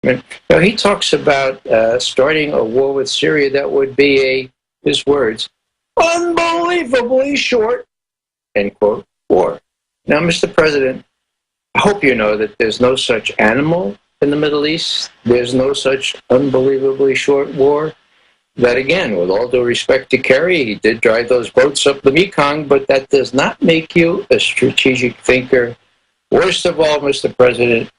You know, he talks about starting a war with Syria that would be his words, unbelievably short, end quote, war. Now, Mr. President, I hope you know that there's no such animal in the Middle East. There's no such unbelievably short war. That, again, with all due respect to Kerry, he did drive those boats up the Mekong, but that does not make you a strategic thinker. Worst of all, Mr. President,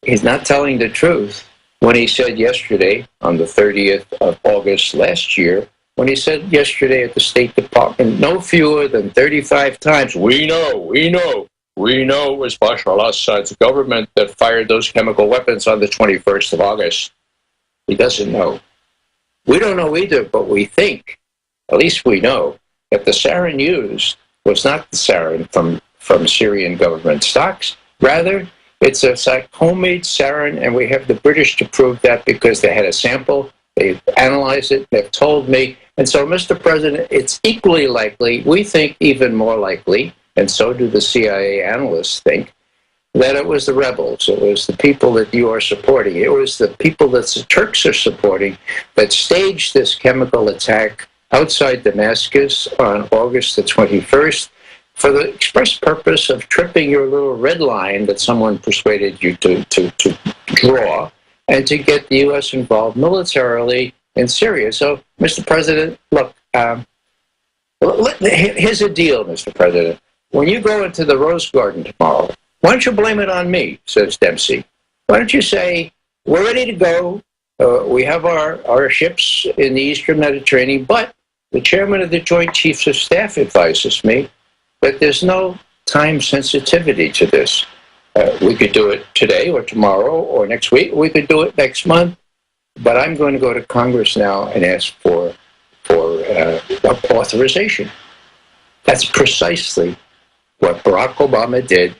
he's not telling the truth when he said yesterday, on the 30th of August last year, when he said yesterday at the State Department, no fewer than 35 times, we know it was Bashar al-Assad's government that fired those chemical weapons on the 21st of August. He doesn't know. We don't know either, but we think, at least we know, that the sarin used was not the sarin from Syrian government stocks. Rather, it's a homemade sarin, and we have the British to prove that because they had a sample, they've analyzed it, they've told me. And so, Mr. President, it's equally likely, we think even more likely, and so do the CIA analysts think, that it was the rebels, it was the people that you are supporting, it was the people that the Turks are supporting that staged this chemical attack outside Damascus on August the 21st for the express purpose of tripping your little red line that someone persuaded you to draw and to get the U.S. involved militarily in Syria. So, Mr. President, look, here's a deal, Mr. President. When you go into the Rose Garden tomorrow, why don't you blame it on me, says Dempsey. Why don't you say, we're ready to go, we have our ships in the Eastern Mediterranean, but the chairman of the Joint Chiefs of Staff advises me that there's no time sensitivity to this. We could do it today or tomorrow or next week. We could do it next month. But I'm going to go to Congress now and ask for authorization. That's precisely what Barack Obama did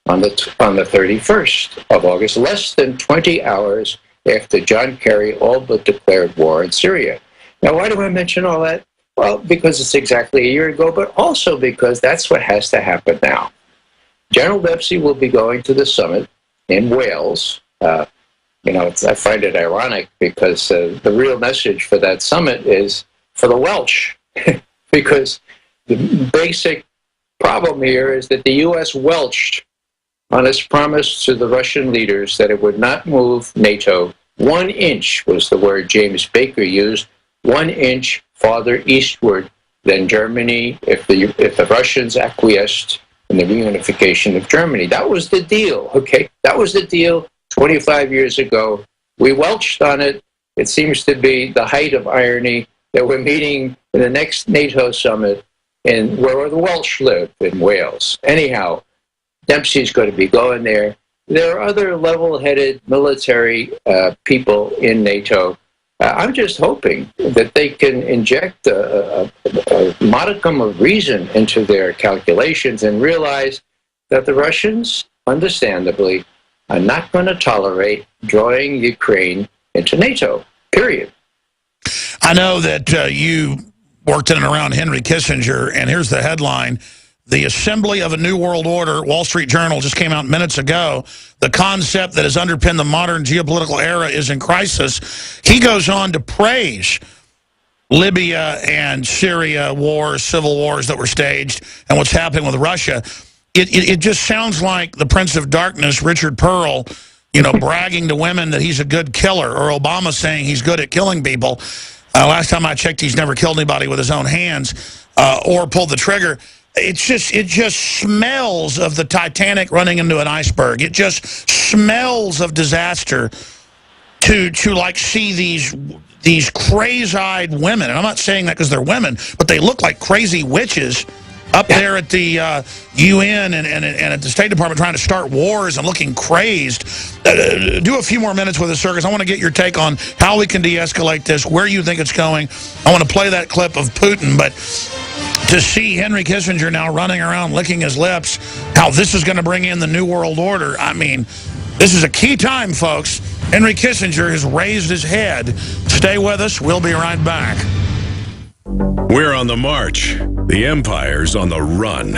on the 31st of August, less than 20 hours after John Kerry all but declared war in Syria. Now, why do I mention all that? Well, because it's exactly a year ago, but also because that's what has to happen now. General Dempsey will be going to the summit in Wales. I find it ironic because the real message for that summit is for the Welsh, because the basic problem here is that the U.S. welched on its promise to the Russian leaders that it would not move NATO 1 inch, was the word James Baker used, 1 inch farther eastward than Germany if the Russians acquiesced in the reunification of Germany. That was the deal, okay? That was the deal 25 years ago. We welched on it. It seems to be the height of irony that we're meeting in the next NATO summit in where the Welsh live, in Wales. Anyhow, Dempsey's going to be going there. There are other level-headed military people in NATO. I'm just hoping that they can inject a modicum of reason into their calculations and realize that the Russians, understandably, are not going to tolerate drawing Ukraine into NATO, period. I know that you worked in and around Henry Kissinger, and here's the headline. The Assembly of a New World Order, Wall Street Journal, just came out minutes ago. The concept that has underpinned the modern geopolitical era is in crisis. He goes on to praise Libya and Syria wars, civil wars that were staged, and what's happening with Russia. It just sounds like the Prince of Darkness, Richard Pearl, bragging to women that he's a good killer, or Obama saying he's good at killing people. Last time I checked, he's never killed anybody with his own hands or pulled the trigger. It just smells of the Titanic running into an iceberg. It just smells of disaster to like see these crazy-eyed women. And I'm not saying that because they're women, but they look like crazy witches up there at the UN and at the State Department trying to start wars and looking crazed. Do a few more minutes with us, sir, because I want to get your take on how we can de-escalate this, where you think it's going. I want to play that clip of Putin, but to see Henry Kissinger now running around licking his lips, how this is going to bring in the New World Order, I mean, this is a key time, folks. Henry Kissinger has raised his head. Stay with us. We'll be right back. We're on the march. The empire's on the run.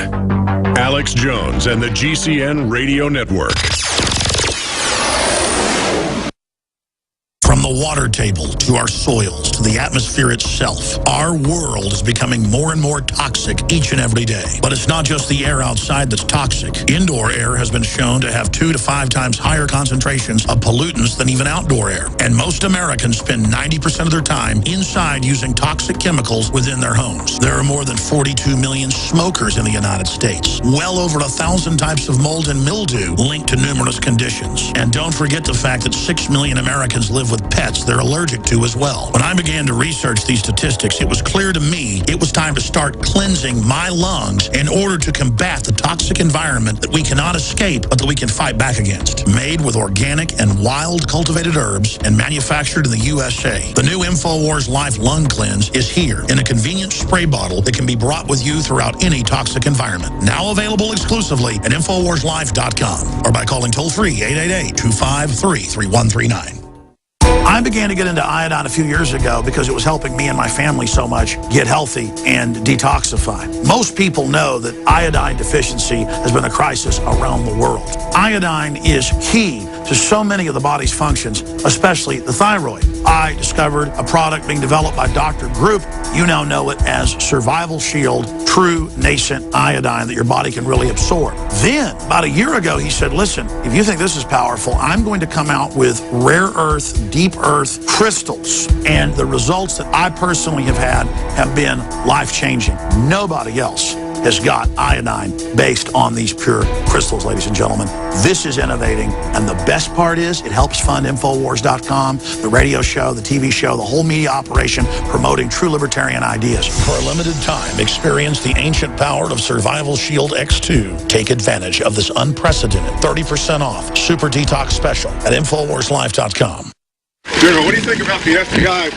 Alex Jones and the GCN Radio Network. From the water table to our soils to the atmosphere itself, our world is becoming more and more toxic each and every day. But it's not just the air outside that's toxic. Indoor air has been shown to have 2 to 5 times higher concentrations of pollutants than even outdoor air. And most Americans spend 90% of their time inside using toxic chemicals within their homes. There are more than 42 million smokers in the United States. Well over 1,000 types of mold and mildew linked to numerous conditions. And don't forget the fact that 6 million Americans live with pets they're allergic to as well. When I began to research these statistics, it was clear to me it was time to start cleansing my lungs in order to combat the toxic environment that we cannot escape, but that we can fight back against. Made with organic and wild cultivated herbs and manufactured in the USA, the new InfoWars Life Lung Cleanse is here in a convenient spray bottle that can be brought with you throughout any toxic environment. Now available exclusively at InfoWarsLife.com or by calling toll-free 888-253-3139. I began to get into iodine a few years ago because it was helping me and my family so much get healthy and detoxify. Most people know that iodine deficiency has been a crisis around the world. Iodine is key to so many of the body's functions, especially the thyroid. I discovered a product being developed by Dr. Group. You now know it as Survival Shield True Nascent Iodine that your body can really absorb. Then, about a year ago, he said, listen, if you think this is powerful, I'm going to come out with rare earth, deep earth crystals. And the results that I personally have had have been life-changing. Nobody else has got iodine based on these pure crystals, ladies and gentlemen. This is innovating, and the best part is it helps fund Infowars.com, the radio show, the TV show, the whole media operation promoting true libertarian ideas. For a limited time, experience the ancient power of Survival Shield X2. Take advantage of this unprecedented 30% off super detox special at InfoWarsLife.com. General, what do you think about the FBI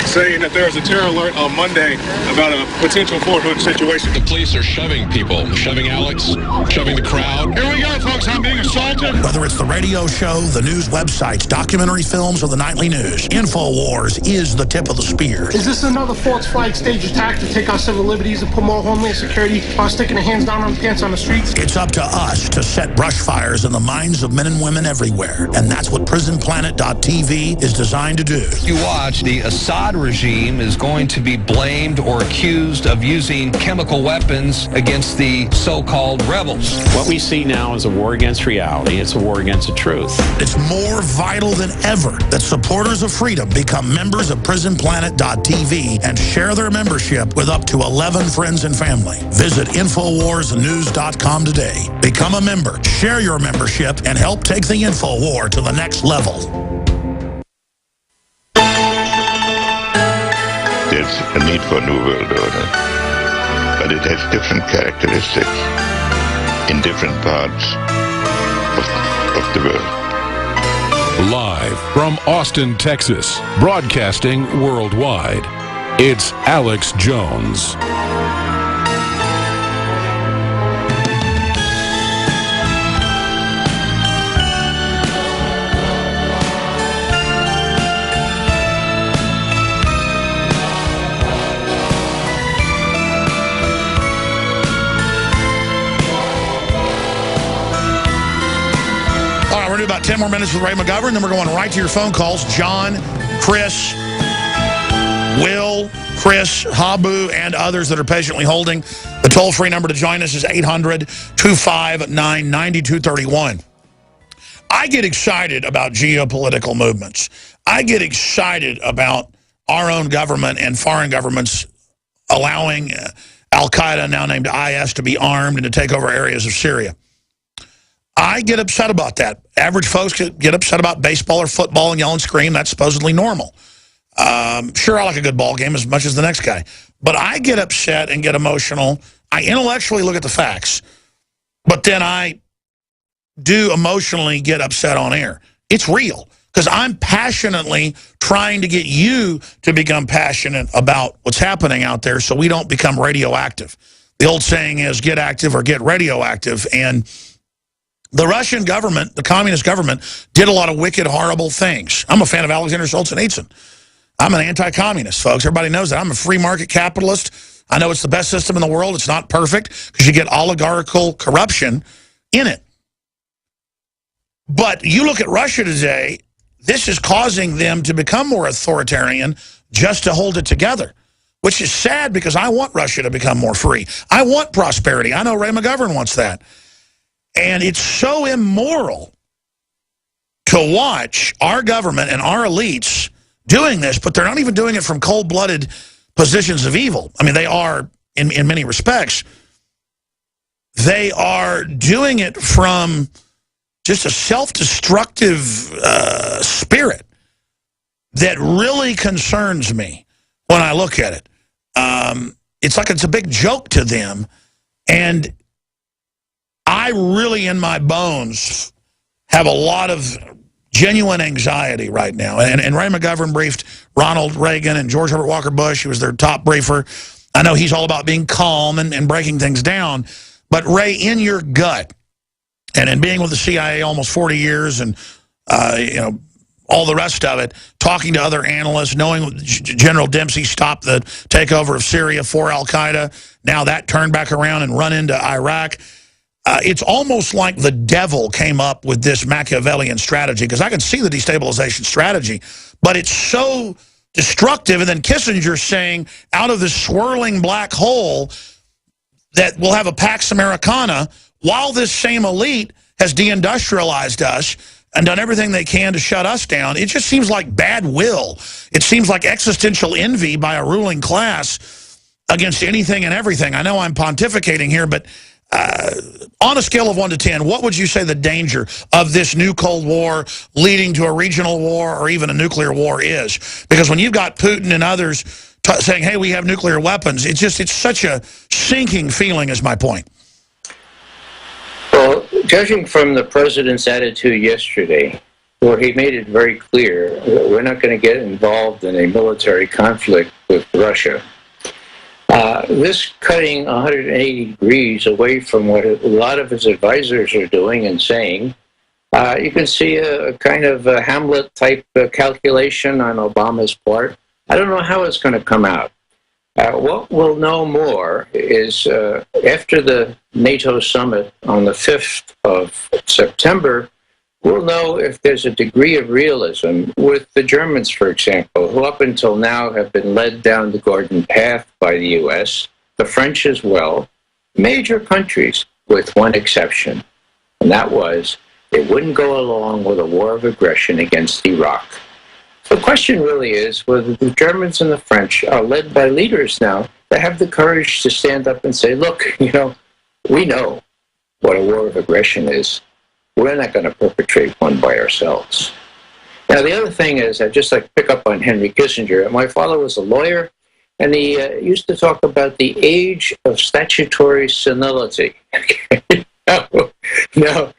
saying that there was a terror alert on Monday about a potential Fort Hood situation? The police are shoving people, shoving Alex, shoving the crowd. Here we go, folks. I'm being assaulted. Whether it's the radio show, the news websites, documentary films, or the nightly news, InfoWars is the tip of the spear. Is this another false flag stage attack to take our civil liberties and put more homeland security while sticking their hands down on the pants on the streets? It's up to us to set brush fires in the minds of men and women everywhere. And that's what PrisonPlanet.tv is designed to do. You watch, the Assad regime is going to be blamed or accused of using chemical weapons against the so-called rebels. What we see now is a war against reality. It's a war against the truth. It's more vital than ever that supporters of freedom become members of PrisonPlanet.tv and share their membership with up to 11 friends and family. Visit InfoWarsNews.com today. Become a member, share your membership, and help take the InfoWar to the next level. There's a need for a new world order, but it has different characteristics in different parts of the world. Live from Austin, Texas, broadcasting worldwide, it's Alex Jones. We're going to do about 10 more minutes with Ray McGovern, then we're going right to your phone calls. John, Chris, Will, Chris, Habu, and others that are patiently holding. The toll-free number to join us is 800-259-9231. I get excited about geopolitical movements. I get excited about our own government and foreign governments allowing Al-Qaeda, now named IS, to be armed and to take over areas of Syria. I get upset about that. Average folks get upset about baseball or football and yell and scream. That's supposedly normal. Sure, I like a good ball game as much as the next guy. But I get upset and get emotional. I intellectually look at the facts. But then I do emotionally get upset on air. It's real. Because I'm passionately trying to get you to become passionate about what's happening out there so we don't become radioactive. The old saying is get active or get radioactive. And the Russian government, the communist government, did a lot of wicked, horrible things. I'm a fan of Alexander Solzhenitsyn. I'm an anti-communist, folks. Everybody knows that. I'm a free market capitalist. I know it's the best system in the world. It's not perfect because you get oligarchical corruption in it. But you look at Russia today, this is causing them to become more authoritarian just to hold it together, which is sad because I want Russia to become more free. I want prosperity. I know Ray McGovern wants that. And it's so immoral to watch our government and our elites doing this, but they're not even doing it from cold-blooded positions of evil. I mean, they are in many respects. They are doing it from just a self-destructive spirit that really concerns me when I look at it. It's like it's a big joke to them, and I really, in my bones, have a lot of genuine anxiety right now. And Ray McGovern briefed Ronald Reagan and George Herbert Walker Bush. He was their top briefer. I know he's all about being calm and breaking things down. But, Ray, in your gut, and in being with the CIA almost 40 years and, you know, all the rest of it, talking to other analysts, knowing General Dempsey stopped the takeover of Syria for al-Qaeda, now that turned back around and run into Iraq. It's almost like the devil came up with this Machiavellian strategy, because I can see the destabilization strategy, but it's so destructive. And then Kissinger saying, out of this swirling black hole, that we'll have a Pax Americana, while this same elite has deindustrialized us and done everything they can to shut us down. It just seems like bad will. It seems like existential envy by a ruling class against anything and everything. I know I'm pontificating here, but on a scale of 1 to 10, what would you say the danger of this new Cold War leading to a regional war or even a nuclear war is? Because when you've got Putin and others saying, hey, we have nuclear weapons, it's such a sinking feeling is my point. Well, judging from the president's attitude yesterday, where he made it very clear that we're not going to get involved in a military conflict with Russia, this cutting 180 degrees away from what a lot of his advisors are doing and saying, you can see a kind of a Hamlet-type calculation on Obama's part. I don't know how it's going to come out. What we'll know more is after the NATO summit on the 5th of September, we'll know if there's a degree of realism with the Germans, for example, who up until now have been led down the garden path by the U.S., the French as well, major countries with one exception, and that was they wouldn't go along with a war of aggression against Iraq. The question really is whether the Germans and the French are led by leaders now that have the courage to stand up and say, look, you know, we know what a war of aggression is. We're not going to perpetrate one by ourselves. Now, the other thing is, I'd just like to pick up on Henry Kissinger. My father was a lawyer, and he used to talk about the age of statutory senility. Now,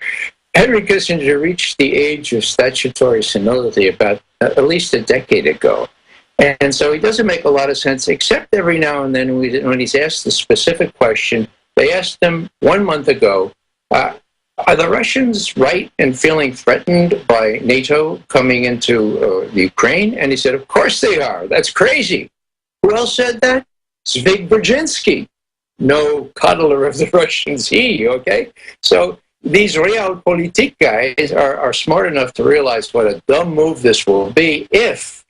Henry Kissinger reached the age of statutory senility about at least a decade ago. And so he doesn't make a lot of sense, except every now and then when he's asked a specific question. They asked him 1 month ago, are the Russians right in feeling threatened by NATO coming into Ukraine? And he said, of course they are. That's crazy. Who else said that? Zvig Brzezinski. No coddler of the Russians, he, okay? So these realpolitik guys are smart enough to realize what a dumb move this will be if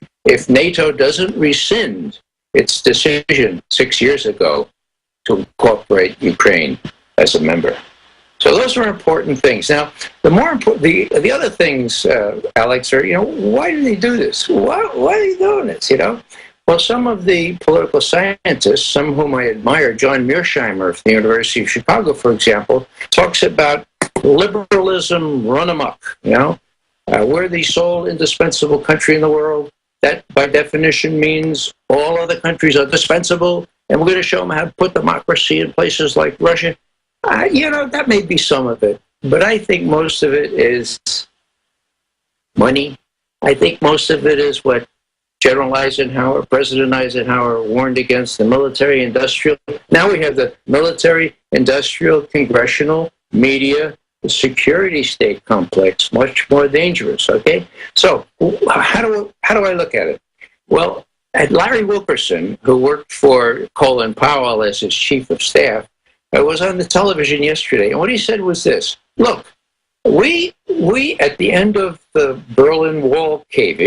NATO doesn't rescind its decision 6 years ago to incorporate Ukraine as a member. So those are important things. Now, the other things, Alex, are, you know, why do they do this? Why are they doing this, you know? Well, some of the political scientists, some of whom I admire, John Mearsheimer from the University of Chicago, for example, talks about liberalism run amok, you know? We're the sole indispensable country in the world. That, by definition, means all other countries are dispensable, and we're going to show them how to put democracy in places like Russia. You know, that may be some of it, but I think most of it is money. I think most of it is what General Eisenhower, President Eisenhower warned against, the military-industrial. Now we have the military-industrial, congressional, media, security state complex, much more dangerous, okay? So how do I look at it? Well, Larry Wilkerson, who worked for Colin Powell as his chief of staff, was on the television yesterday, and what he said was this: look, We at the end of the Berlin Wall caving,